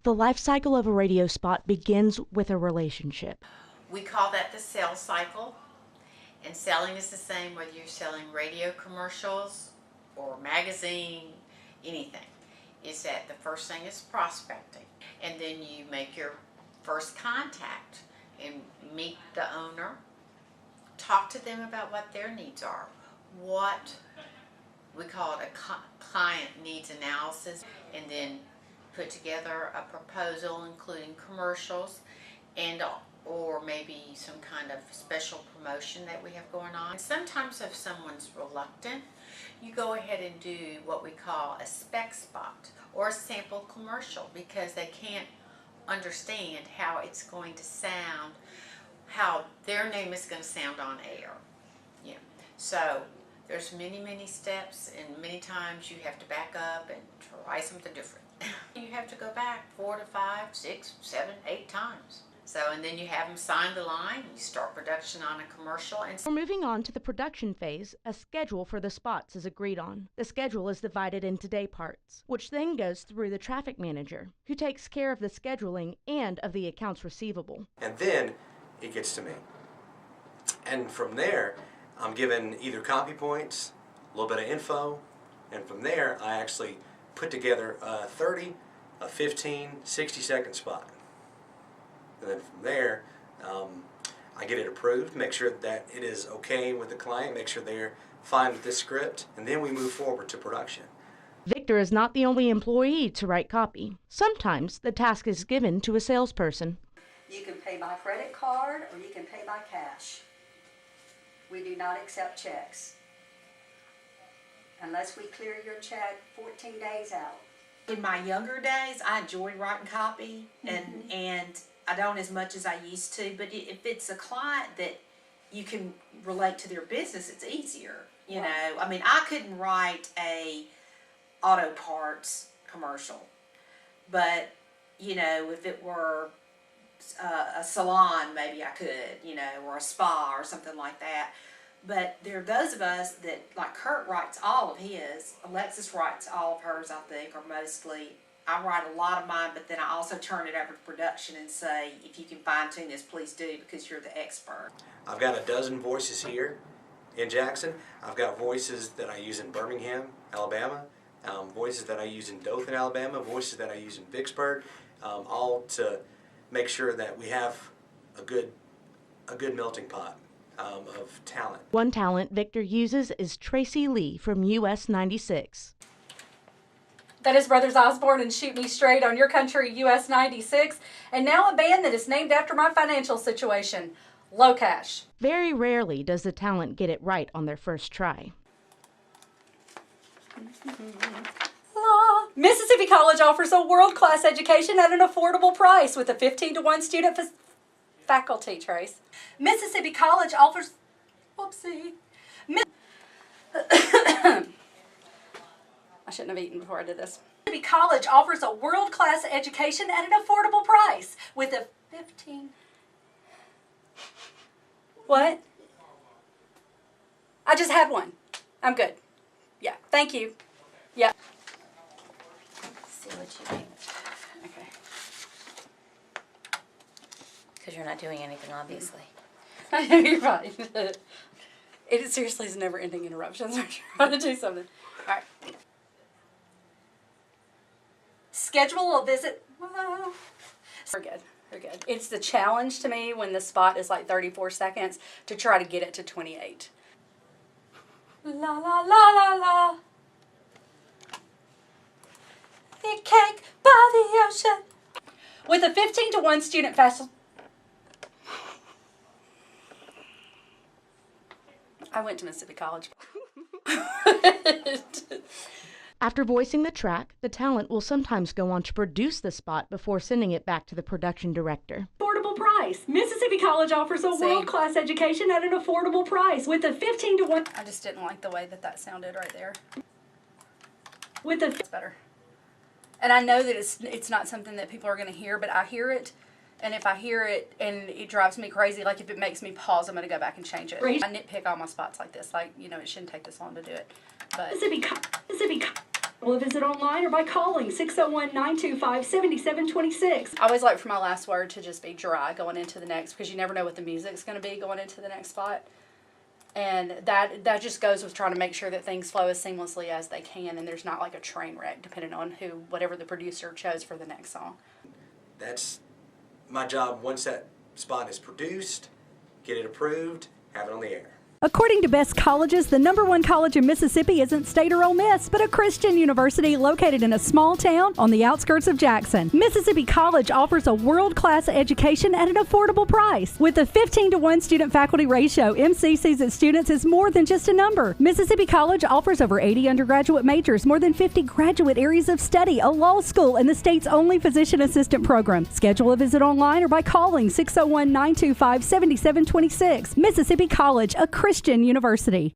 The life cycle of a radio spot begins with a relationship. We call that the sales cycle. And selling is the same whether you're selling radio commercials or magazine, anything. Is that the first thing is prospecting. And then you make your first contact and meet the owner. Talk to them about what their needs are. What we call it a client needs analysis, and then put together a proposal including commercials and or maybe some kind of special promotion that we have going on. Sometimes if someone's reluctant, you go ahead and do what we call a spec spot or a sample commercial because they can't understand how it's going to sound, how their name is going to sound on air. Yeah. So there's many steps, and many times you have to back up and try something different. You have to go back 4 to 5, 6, 7, 8 times. So, and then you have them sign the line, you start production on a commercial. And we're moving on to the production phase. A schedule for the spots is agreed on. The schedule is divided into day parts, which then goes through the traffic manager, who takes care of the scheduling and of the accounts receivable. And then it gets to me. And from there, I'm given either copy points, a little bit of info, and from there I actually put together a 30, a 15, 60-second spot. And then from there, I get it approved, make sure that it is okay with the client, make sure they're fine with this script, and then we move forward to production. Victor is not the only employee to write copy. Sometimes the task is given to a salesperson. You can pay by credit card or you can pay by cash. We do not accept checks unless we clear your check 14 days out. In my younger days, I enjoyed writing copy, and I don't as much as I used to, but if it's a client that you can relate to their business, it's easier, you know. I mean, I couldn't write a auto parts commercial, but, you know, if it were a salon, maybe I could, you know, or a spa or something like that. But there are those of us that, like Kurt writes all of his, Alexis writes all of hers, I think, or mostly. I write a lot of mine, but then I also turn it over to production and say, if you can fine tune this, please do, because you're the expert. I've got a dozen voices here in Jackson. I've got voices that I use in Birmingham, Alabama, voices that I use in Dothan, Alabama, voices that I use in Vicksburg, all to make sure that we have a good melting pot of talent. One talent Victor uses is Tracy Lee from US 96. That is Brothers Osborne and Shoot Me Straight on Your Country US 96, and now a band that is named after my financial situation, Low Cash. Very rarely does the talent get it right on their first try. Mississippi College offers a world-class education at an affordable price with a 15-to-1 student faculty, Trace. Mississippi College offers... Whoopsie. I shouldn't have eaten before I did this. Mississippi College offers a world-class education at an affordable price with a 15... What? I just had one. I'm good. Yeah, thank you. Yeah. See what you think. Okay. Because you're not doing anything, obviously. I know, you're fine. It seriously is never-ending interruptions. I'm trying to do something. All right. Schedule a visit. We're good. We're good. It's the challenge to me when the spot is like 34 seconds to try to get it to 28. La la la la la. The cake by the ocean. With a 15-to-1 student festival. I went to Mississippi College. After voicing the track, the talent will sometimes go on to produce the spot before sending it back to the production director. Affordable price. Mississippi College offers a world-class education at an affordable price with a 15-to-1. I just didn't like the way that sounded right there. With a... It's better. And I know that it's not something that people are going to hear, but I hear it. And if I hear it and it drives me crazy, like if it makes me pause, I'm going to go back and change it. I nitpick all my spots like this. Like, you know, it shouldn't take this long to do it. But We'll visit online or by calling 601-925-7726. I always like for my last word to just be dry going into the next, because you never know what the music's going to be going into the next spot. And that just goes with trying to make sure that things flow as seamlessly as they can, and there's not like a train wreck depending on whatever the producer chose for the next song. That's my job. Once that spot is produced, get it approved, have it on the air. According to Best Colleges, the #1 college in Mississippi isn't State or Ole Miss, but a Christian university located in a small town on the outskirts of Jackson. Mississippi College offers a world-class education at an affordable price. With a 15-to-1 student-faculty ratio, MC sees its students as more than just a number. Mississippi College offers over 80 undergraduate majors, more than 50 graduate areas of study, a law school, and the state's only physician assistant program. Schedule a visit online or by calling 601-925-7726. Mississippi College, a Christian university.